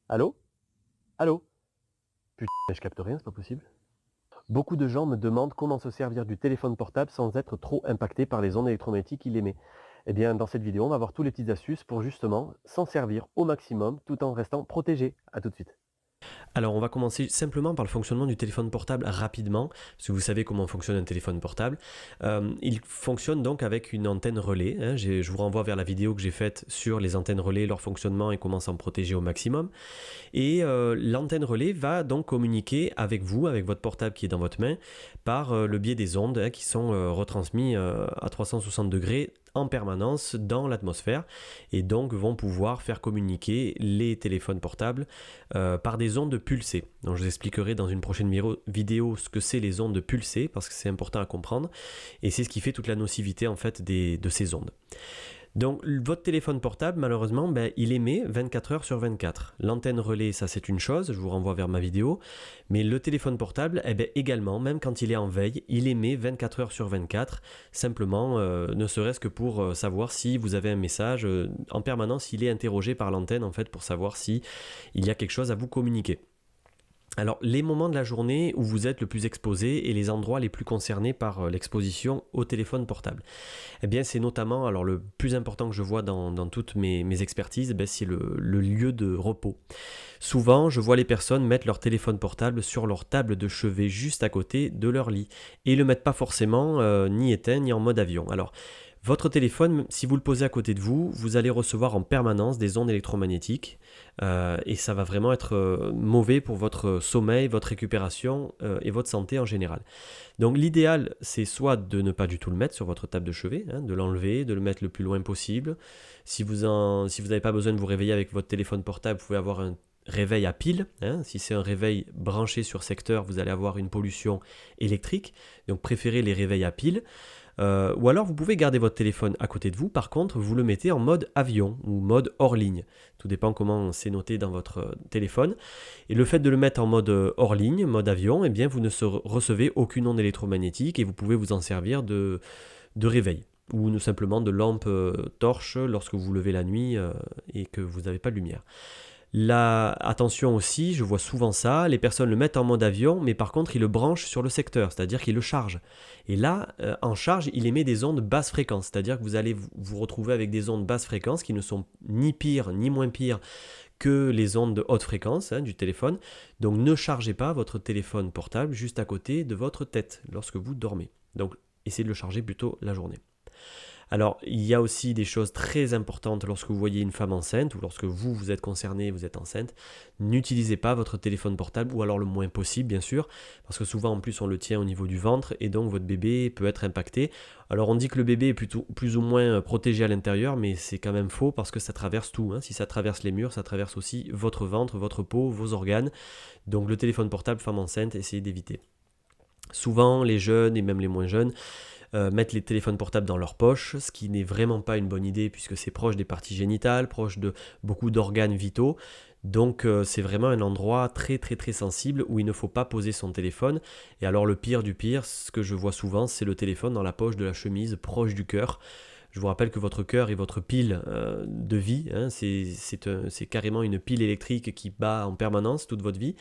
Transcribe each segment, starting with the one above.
Allô? Allô? Putain, mais je capte rien, c'est pas possible. Beaucoup de gens me demandent comment se servir du téléphone portable sans être trop impacté par les ondes électromagnétiques qu'il émet. Eh bien, dans cette vidéo, on va voir tous les petites astuces pour justement s'en servir au maximum tout en restant protégé. À tout de suite. Alors, on va commencer simplement par le fonctionnement du téléphone portable rapidement, parce que vous savez comment fonctionne un téléphone portable. Il fonctionne donc avec une antenne relais, hein. Je vous renvoie vers la vidéo que j'ai faite sur les antennes relais, leur fonctionnement et comment s'en protéger au maximum. Et l'antenne relais va donc communiquer avec vous, avec votre portable qui est dans votre main, par le biais des ondes, hein, qui sont retransmises à 360 degrés en permanence dans l'atmosphère et donc vont pouvoir faire communiquer les téléphones portables par des ondes pulsées. Donc je vous expliquerai dans une prochaine vidéo ce que c'est les ondes pulsées parce que c'est important à comprendre et c'est ce qui fait toute la nocivité en fait de ces ondes. Donc votre téléphone portable, malheureusement, il émet 24 heures sur 24. L'antenne relais, ça c'est une chose, je vous renvoie vers ma vidéo, mais le téléphone portable, également, même quand il est en veille, il émet 24 heures sur 24, simplement, ne serait-ce que pour savoir si vous avez un message, en permanence, il est interrogé par l'antenne en fait pour savoir si il y a quelque chose à vous communiquer. Alors, les moments de la journée où vous êtes le plus exposé et les endroits les plus concernés par l'exposition au téléphone portable. Eh bien, c'est notamment, alors le plus important que je vois dans toutes mes expertises, c'est le lieu de repos. Souvent, je vois les personnes mettre leur téléphone portable sur leur table de chevet juste à côté de leur lit et le mettent pas forcément ni éteint ni en mode avion. Alors, votre téléphone, si vous le posez à côté de vous, vous allez recevoir en permanence des ondes électromagnétiques et ça va vraiment être mauvais pour votre sommeil, votre récupération et votre santé en général. Donc l'idéal, c'est soit de ne pas du tout le mettre sur votre table de chevet, hein, de l'enlever, de le mettre le plus loin possible. Si vous n'avez pas besoin de vous réveiller avec votre téléphone portable, vous pouvez avoir un réveil à pile. Hein. Si c'est un réveil branché sur secteur, vous allez avoir une pollution électrique. Donc préférez les réveils à pile. Ou alors vous pouvez garder votre téléphone à côté de vous, par contre vous le mettez en mode avion ou mode hors ligne. Tout dépend comment c'est noté dans votre téléphone. Et le fait de le mettre en mode hors ligne, mode avion, eh bien vous ne recevez aucune onde électromagnétique et vous pouvez vous en servir de réveil ou simplement de lampe torche lorsque vous vous levez la nuit et que vous n'avez pas de lumière. Là, attention aussi, je vois souvent ça, les personnes le mettent en mode avion, mais par contre ils le branchent sur le secteur, c'est-à-dire qu'ils le chargent. Et là, en charge, il émet des ondes basse fréquence, c'est-à-dire que vous allez vous retrouver avec des ondes basse fréquence qui ne sont ni pires ni moins pires que les ondes de haute fréquence, hein, du téléphone. Donc ne chargez pas votre téléphone portable juste à côté de votre tête lorsque vous dormez. Donc essayez de le charger plutôt la journée. Alors, il y a aussi des choses très importantes lorsque vous voyez une femme enceinte ou lorsque vous êtes concerné, vous êtes enceinte. N'utilisez pas votre téléphone portable ou alors le moins possible, bien sûr, parce que souvent en plus on le tient au niveau du ventre et donc votre bébé peut être impacté. Alors, on dit que le bébé est plutôt plus ou moins protégé à l'intérieur, mais c'est quand même faux parce que ça traverse tout. Hein. Si ça traverse les murs, ça traverse aussi votre ventre, votre peau, vos organes. Donc, le téléphone portable, femme enceinte, essayez d'éviter. Souvent, les jeunes et même les moins jeunes mettent les téléphones portables dans leur poche, ce qui n'est vraiment pas une bonne idée puisque c'est proche des parties génitales, proche de beaucoup d'organes vitaux. Donc c'est vraiment un endroit très très très sensible où il ne faut pas poser son téléphone. Et alors le pire du pire, ce que je vois souvent, c'est le téléphone dans la poche de la chemise, proche du cœur. Je vous rappelle que votre cœur est votre pile de vie, hein, c'est carrément une pile électrique qui bat en permanence toute votre vie,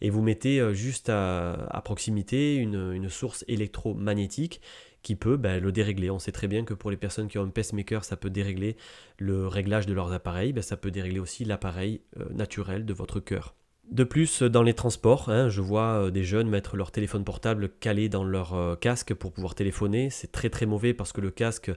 et vous mettez juste à proximité une source électromagnétique qui peut le dérégler. On sait très bien que pour les personnes qui ont un pacemaker, ça peut dérégler le réglage de leurs appareils, ça peut dérégler aussi l'appareil naturel de votre cœur. De plus, dans les transports, hein, je vois des jeunes mettre leur téléphone portable calé dans leur casque pour pouvoir téléphoner. C'est très très mauvais parce que le casque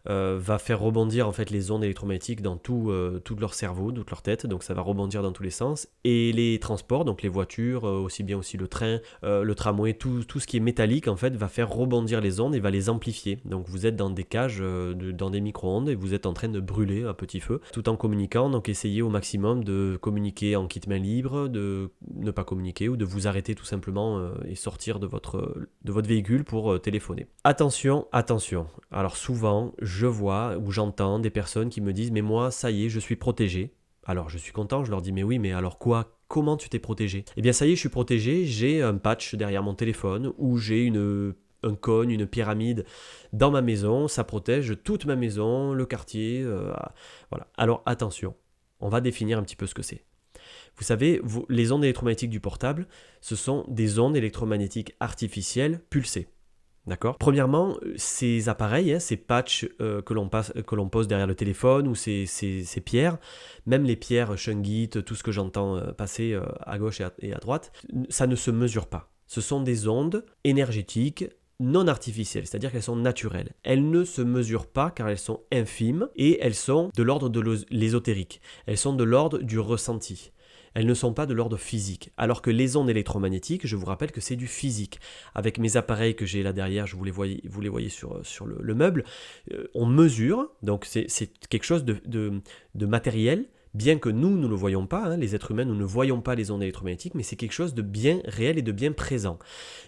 va faire rebondir en fait les ondes électromagnétiques dans tout leur cerveau, toute leur tête, donc ça va rebondir dans tous les sens. Et les transports, donc les voitures, aussi bien aussi le train, le tramway, tout ce qui est métallique en fait va faire rebondir les ondes et va les amplifier. Donc vous êtes dans des cages, dans des micro-ondes et vous êtes en train de brûler à petit feu tout en communiquant. Donc essayez au maximum de communiquer en kit main libre, de ne pas communiquer ou de vous arrêter tout simplement et sortir de votre véhicule pour téléphoner. Attention, attention. Alors souvent, je vois ou j'entends des personnes qui me disent « mais moi, ça y est, je suis protégé ». Alors je suis content, je leur dis « mais oui, mais alors quoi ? Comment tu t'es protégé ?» Eh bien ça y est, je suis protégé, j'ai un patch derrière mon téléphone ou j'ai un cône, une pyramide dans ma maison, ça protège toute ma maison, le quartier, voilà. Alors attention, on va définir un petit peu ce que c'est. Vous savez, les ondes électromagnétiques du portable, ce sont des ondes électromagnétiques artificielles pulsées. D'accord. Premièrement, ces appareils, ces patchs que l'on pose derrière le téléphone ou ces pierres, même les pierres Shungit, tout ce que j'entends passer à gauche et à droite, ça ne se mesure pas. Ce sont des ondes énergétiques non artificielles, c'est-à-dire qu'elles sont naturelles. Elles ne se mesurent pas car elles sont infimes et elles sont de l'ordre de l'ésotérique. Elles sont de l'ordre du ressenti. Elles ne sont pas de l'ordre physique. Alors que les ondes électromagnétiques, je vous rappelle que c'est du physique. Avec mes appareils que j'ai là derrière, vous les voyez sur le meuble, on mesure, donc c'est quelque chose de matériel, bien que nous ne le voyons pas, les êtres humains, nous ne voyons pas les ondes électromagnétiques, mais c'est quelque chose de bien réel et de bien présent.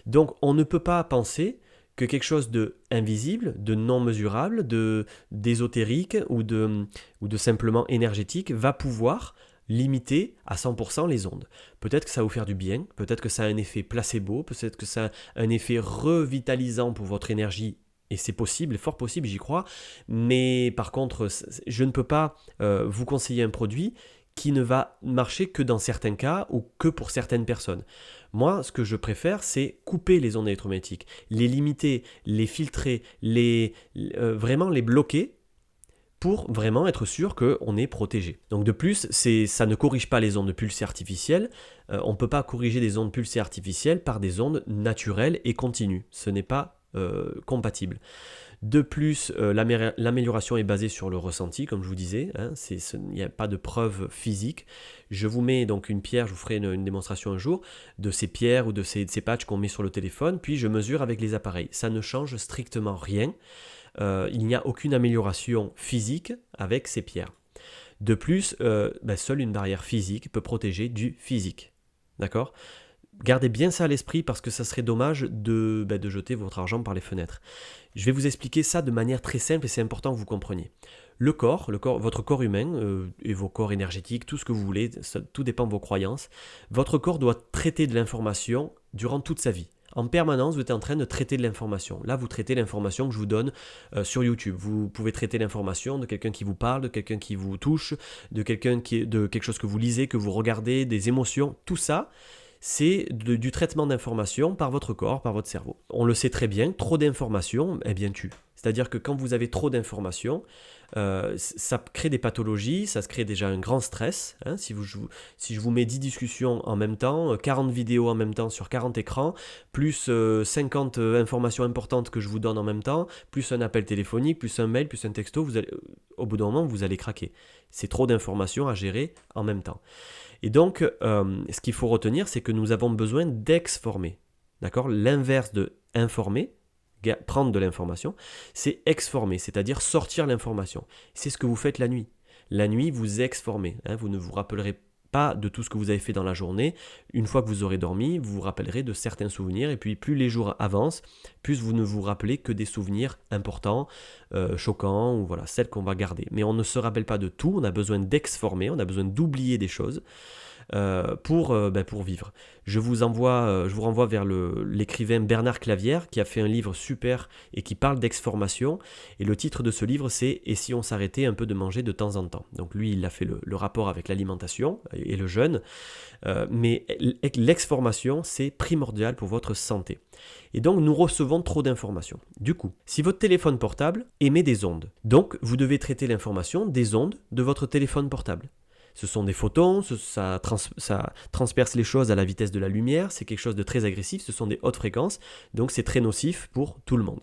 Donc on ne peut pas penser que quelque chose de invisible, de non mesurable, d'ésotérique ou de simplement énergétique va pouvoir limiter à 100% les ondes. Peut-être que ça va vous faire du bien, peut-être que ça a un effet placebo, peut-être que ça a un effet revitalisant pour votre énergie, et c'est possible, fort possible, j'y crois, mais par contre, je ne peux pas vous conseiller un produit qui ne va marcher que dans certains cas ou que pour certaines personnes. Moi, ce que je préfère, c'est couper les ondes électromagnétiques, les limiter, les filtrer, vraiment les bloquer, pour vraiment être sûr qu'on est protégé. Donc de plus, ça ne corrige pas les ondes pulsées artificielles. On ne peut pas corriger des ondes pulsées artificielles par des ondes naturelles et continues. Ce n'est pas compatible. De plus, l'amélioration est basée sur le ressenti, comme je vous disais. Il n'y a pas de preuve physique. Je vous mets donc une pierre, je vous ferai une démonstration un jour, de ces pierres ou de ces patchs qu'on met sur le téléphone, puis je mesure avec les appareils. Ça ne change strictement rien. Il n'y a aucune amélioration physique avec ces pierres. De plus, seule une barrière physique peut protéger du physique. D'accord ? Gardez bien ça à l'esprit parce que ça serait dommage de jeter votre argent par les fenêtres. Je vais vous expliquer ça de manière très simple et c'est important que vous compreniez. Le corps, votre corps humain et vos corps énergétiques, tout ce que vous voulez, tout dépend de vos croyances. Votre corps doit traiter de l'information durant toute sa vie. En permanence, vous êtes en train de traiter de l'information. Là, vous traitez l'information que je vous donne sur YouTube. Vous pouvez traiter l'information de quelqu'un qui vous parle, de quelqu'un qui vous touche, de quelque chose que vous lisez, que vous regardez, des émotions. Tout ça, c'est du traitement d'informations par votre corps, par votre cerveau. On le sait très bien, trop d'informations, tue. C'est-à-dire que quand vous avez trop d'informations, ça crée des pathologies, ça se crée déjà un grand stress. Si je vous mets 10 discussions en même temps, 40 vidéos en même temps sur 40 écrans, plus 50 informations importantes que je vous donne en même temps, plus un appel téléphonique, plus un mail, plus un texto, au bout d'un moment, vous allez craquer. C'est trop d'informations à gérer en même temps. Et donc, ce qu'il faut retenir, c'est que nous avons besoin d'exformer. D'accord ? L'inverse de informer, prendre de l'information, c'est exformer, c'est-à-dire sortir l'information. C'est ce que vous faites la nuit. La nuit, vous exformez. Vous ne vous rappellerez pas de tout ce que vous avez fait dans la journée. Une fois que vous aurez dormi, vous vous rappellerez de certains souvenirs. Et puis, plus les jours avancent, plus vous ne vous rappelez que des souvenirs importants, choquants, ou voilà, celles qu'on va garder. Mais on ne se rappelle pas de tout. On a besoin d'exformer, on a besoin d'oublier des choses. Pour vivre. Je vous renvoie vers l'écrivain Bernard Clavière qui a fait un livre super et qui parle d'exformation et le titre de ce livre c'est « Et si on s'arrêtait un peu de manger de temps en temps ?» Donc lui il a fait le rapport avec l'alimentation et le jeûne, mais l'exformation c'est primordial pour votre santé. Et donc nous recevons trop d'informations. Du coup, si votre téléphone portable émet des ondes, donc vous devez traiter l'information des ondes de votre téléphone portable. Ce sont des photons, ça transperce les choses à la vitesse de la lumière, c'est quelque chose de très agressif, ce sont des hautes fréquences, donc c'est très nocif pour tout le monde.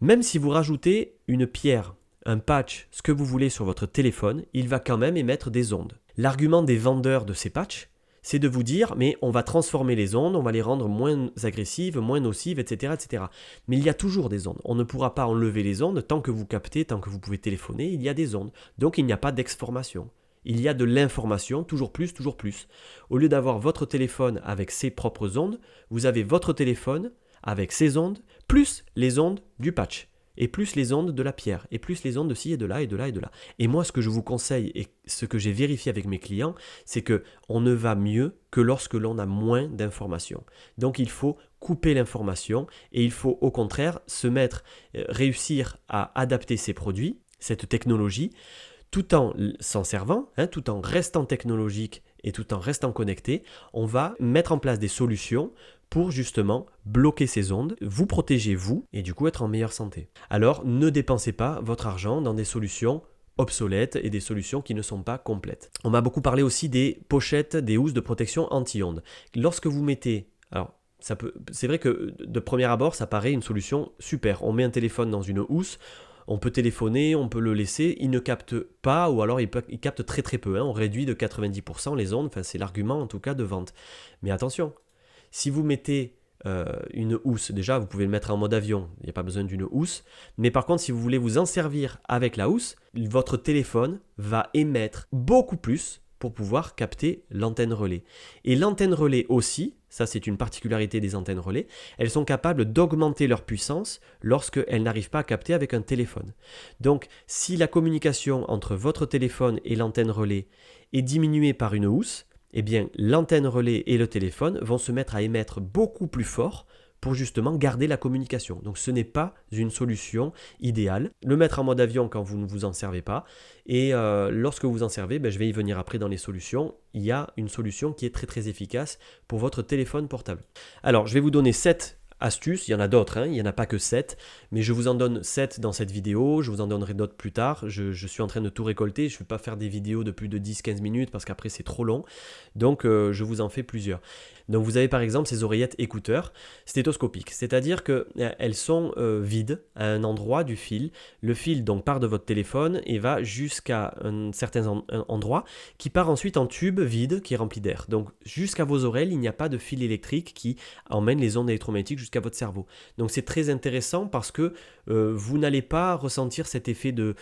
Même si vous rajoutez une pierre, un patch, ce que vous voulez sur votre téléphone, il va quand même émettre des ondes. L'argument des vendeurs de ces patchs, c'est de vous dire, mais on va transformer les ondes, on va les rendre moins agressives, moins nocives, etc., etc. Mais il y a toujours des ondes. On ne pourra pas enlever les ondes tant que vous captez, tant que vous pouvez téléphoner, il y a des ondes. Donc il n'y a pas d'exformation. Il y a de l'information, toujours plus, toujours plus. Au lieu d'avoir votre téléphone avec ses propres ondes, vous avez votre téléphone avec ses ondes, plus les ondes du patch, et plus les ondes de la pierre, et plus les ondes de ci et de là, et de là, et de là. Et moi, ce que je vous conseille, et ce que j'ai vérifié avec mes clients, c'est qu'on ne va mieux que lorsque l'on a moins d'informations. Donc il faut couper l'information, et il faut au contraire réussir à adapter ces produits, cette technologie, tout en s'en servant, tout en restant technologique et tout en restant connecté, on va mettre en place des solutions pour justement bloquer ces ondes, vous protéger vous et du coup être en meilleure santé. Alors ne dépensez pas votre argent dans des solutions obsolètes et des solutions qui ne sont pas complètes. On m'a beaucoup parlé aussi des pochettes, des housses de protection anti-ondes. Lorsque vous mettez, alors c'est vrai que de premier abord ça paraît une solution super. On met un téléphone dans une housse, on peut téléphoner, on peut le laisser, il ne capte pas ou alors il capte très très peu. On réduit de 90% les ondes, c'est l'argument en tout cas de vente. Mais attention, si vous mettez une housse, déjà vous pouvez le mettre en mode avion, il n'y a pas besoin d'une housse, mais par contre si vous voulez vous en servir avec la housse, votre téléphone va émettre beaucoup plus pour pouvoir capter l'antenne relais. Et l'antenne relais aussi, ça c'est une particularité des antennes relais, elles sont capables d'augmenter leur puissance lorsqu'elles n'arrivent pas à capter avec un téléphone. Donc si la communication entre votre téléphone et l'antenne relais est diminuée par une housse, eh bien l'antenne relais et le téléphone vont se mettre à émettre beaucoup plus fort pour justement garder la communication. Donc ce n'est pas une solution idéale. Le mettre en mode avion quand vous ne vous en servez pas. Et lorsque vous en servez, je vais y venir après dans les solutions, il y a une solution qui est très très efficace pour votre téléphone portable. Alors je vais vous donner 7 astuces, il y en a d'autres, il n'y en a pas que 7, mais je vous en donne 7 dans cette vidéo, je vous en donnerai d'autres plus tard, je suis en train de tout récolter, je ne vais pas faire des vidéos de plus de 10-15 minutes parce qu'après c'est trop long, donc je vous en fais plusieurs. Donc vous avez par exemple ces oreillettes écouteurs stéthoscopiques, c'est-à-dire qu'elles sont vides à un endroit du fil, le fil donc part de votre téléphone et va jusqu'à un certain endroit qui part ensuite en tube vide qui est rempli d'air. Donc jusqu'à vos oreilles, il n'y a pas de fil électrique qui emmène les ondes électromagnétiques jusqu'à votre cerveau. Donc c'est très intéressant parce que vous n'allez pas ressentir cet effet de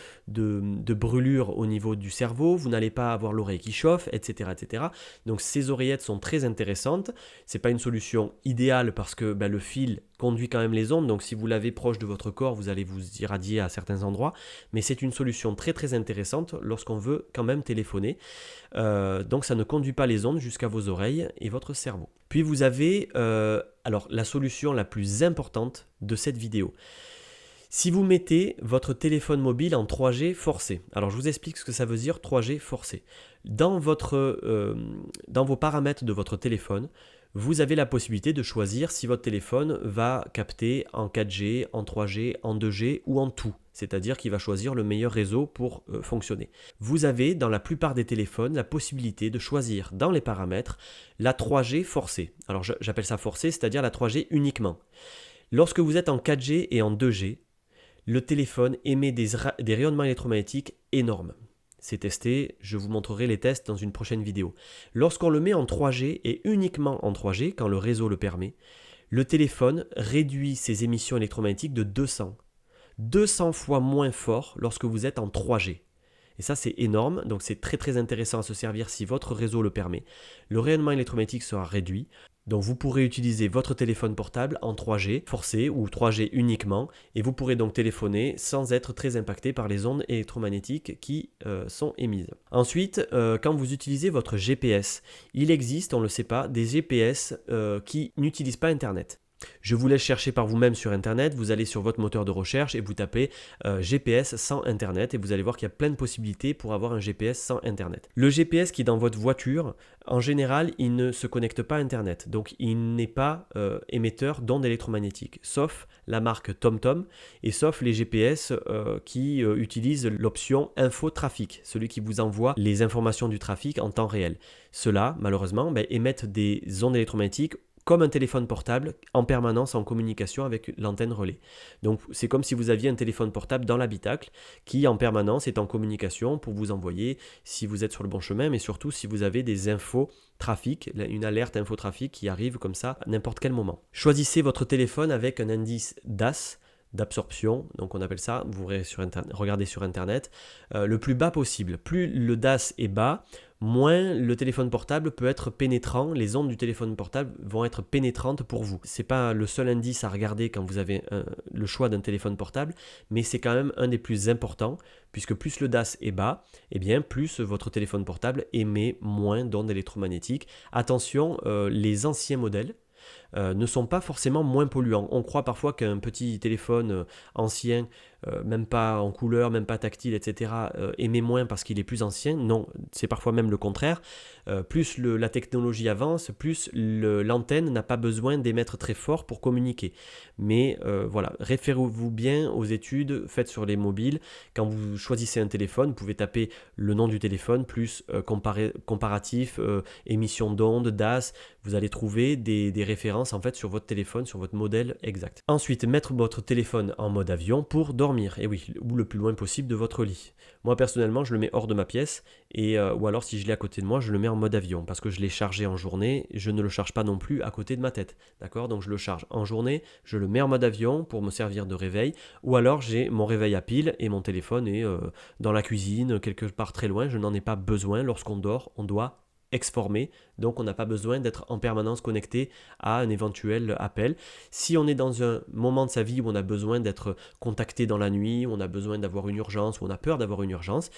brûlure au niveau du cerveau, vous n'allez pas avoir l'oreille qui chauffe, etc., etc. Donc ces oreillettes sont très intéressantes. C'est pas une solution idéale parce que le fil conduit quand même les ondes, donc si vous l'avez proche de votre corps, vous allez vous irradier à certains endroits, mais c'est une solution très très intéressante lorsqu'on veut quand même téléphoner. Donc ça ne conduit pas les ondes jusqu'à vos oreilles et votre cerveau. Puis vous avez alors la solution la plus importante de cette vidéo. Si vous mettez votre téléphone mobile en 3G forcé, alors je vous explique ce que ça veut dire 3G forcé. Dans vos paramètres de votre téléphone, vous avez la possibilité de choisir si votre téléphone va capter en 4G, en 3G, en 2G ou en tout, c'est-à-dire qu'il va choisir le meilleur réseau pour fonctionner. Vous avez dans la plupart des téléphones la possibilité de choisir dans les paramètres la 3G forcée. Alors j'appelle ça forcée, c'est-à-dire la 3G uniquement. Lorsque vous êtes en 4G et en 2G, le téléphone émet des rayonnements électromagnétiques énormes. C'est testé, je vous montrerai les tests dans une prochaine vidéo. Lorsqu'on le met en 3G et uniquement en 3G, quand le réseau le permet, le téléphone réduit ses émissions électromagnétiques de 200. 200 fois moins fort lorsque vous êtes en 3G. Et ça c'est énorme, donc c'est très très intéressant à se servir si votre réseau le permet. Le rayonnement électromagnétique sera réduit. Donc vous pourrez utiliser votre téléphone portable en 3G forcé ou 3G uniquement et vous pourrez donc téléphoner sans être très impacté par les ondes électromagnétiques qui sont émises. Ensuite, quand vous utilisez votre GPS, il existe, on ne le sait pas, des GPS qui n'utilisent pas Internet. Je vous laisse chercher par vous-même sur Internet, vous allez sur votre moteur de recherche et vous tapez GPS sans Internet et vous allez voir qu'il y a plein de possibilités pour avoir un GPS sans Internet. Le GPS qui est dans votre voiture, en général, il ne se connecte pas à Internet, donc il n'est pas émetteur d'ondes électromagnétiques, sauf la marque TomTom et sauf les GPS qui utilisent l'option info-trafic, celui qui vous envoie les informations du trafic en temps réel. Ceux-là, malheureusement, émettent des ondes électromagnétiques comme un téléphone portable en permanence en communication avec l'antenne relais. Donc c'est comme si vous aviez un téléphone portable dans l'habitacle qui en permanence est en communication pour vous envoyer si vous êtes sur le bon chemin, mais surtout si vous avez des infos trafic, une alerte infotrafic qui arrive comme ça à n'importe quel moment. Choisissez votre téléphone avec un indice DAS, d'absorption, donc on appelle ça, vous regardez sur internet, le plus bas possible. Plus le DAS est bas, moins le téléphone portable peut être pénétrant, les ondes du téléphone portable vont être pénétrantes pour vous. C'est pas le seul indice à regarder quand vous avez le choix d'un téléphone portable, mais c'est quand même un des plus importants, puisque plus le DAS est bas, eh bien plus votre téléphone portable émet moins d'ondes électromagnétiques. Attention, les anciens modèles ne sont pas forcément moins polluants. On croit parfois qu'un petit téléphone ancien même pas en couleur, même pas tactile, etc., émet moins parce qu'il est plus ancien. Non, c'est parfois même le contraire. Plus la technologie avance, plus l'antenne n'a pas besoin d'émettre très fort pour communiquer. Mais voilà, référez-vous bien aux études faites sur les mobiles. Quand vous choisissez un téléphone, vous pouvez taper le nom du téléphone, plus comparatif, émission d'ondes, DAS. Vous allez trouver des références en fait sur votre téléphone, sur votre modèle exact. Ensuite, mettre votre téléphone en mode avion pour dormir. Et oui, ou le plus loin possible de votre lit. Moi personnellement, je le mets hors de ma pièce ou alors si je l'ai à côté de moi, je le mets en mode avion parce que je l'ai chargé en journée. Je ne le charge pas non plus à côté de ma tête. D'accord? Donc je le charge en journée, je le mets en mode avion pour me servir de réveil ou alors j'ai mon réveil à pile et mon téléphone est dans la cuisine, quelque part très loin. Je n'en ai pas besoin. Lorsqu'on dort, on doit exformer, donc on n'a pas besoin d'être en permanence connecté à un éventuel appel. Si on est dans un moment de sa vie où on a besoin d'être contacté dans la nuit, où on a besoin d'avoir une urgence, où on a peur d'avoir une urgence,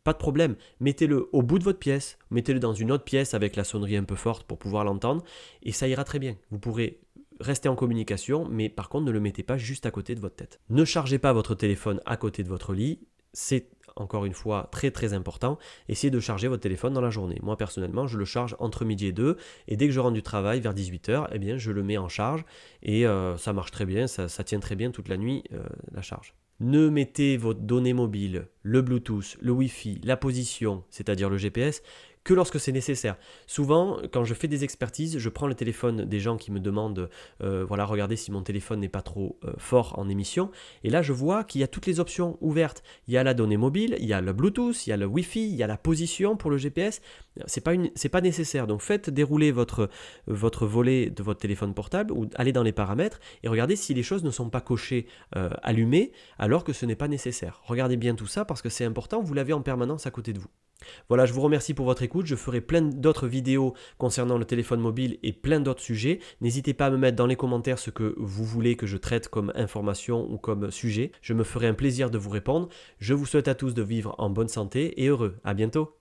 pas de problème, mettez-le au bout de votre pièce, mettez-le dans une autre pièce avec la sonnerie un peu forte pour pouvoir l'entendre, et ça ira très bien. Vous pourrez rester en communication, mais par contre ne le mettez pas juste à côté de votre tête. Ne chargez pas votre téléphone à côté de votre lit, c'est encore une fois très très important. Essayez de charger votre téléphone dans la journée. Moi personnellement, je le charge entre midi et 2 et dès que je rentre du travail vers 18h, eh bien, je le mets en charge et ça marche très bien, ça tient très bien toute la nuit la charge. Ne mettez vos données mobiles, le Bluetooth, le Wi-Fi, la position, c'est-à-dire le GPS, que lorsque c'est nécessaire. Souvent, quand je fais des expertises, je prends le téléphone des gens qui me demandent, voilà, regardez si mon téléphone n'est pas trop fort en émission. Et là, je vois qu'il y a toutes les options ouvertes. Il y a la donnée mobile, il y a le Bluetooth, il y a le Wi-Fi, il y a la position pour le GPS. C'est pas nécessaire. Donc, faites dérouler votre volet de votre téléphone portable ou allez dans les paramètres et regardez si les choses ne sont pas cochées, allumées, alors que ce n'est pas nécessaire. Regardez bien tout ça parce que c'est important. Vous l'avez en permanence à côté de vous. Voilà, je vous remercie pour votre écoute. Je ferai plein d'autres vidéos concernant le téléphone mobile et plein d'autres sujets. N'hésitez pas à me mettre dans les commentaires ce que vous voulez que je traite comme information ou comme sujet. Je me ferai un plaisir de vous répondre. Je vous souhaite à tous de vivre en bonne santé et heureux. À bientôt.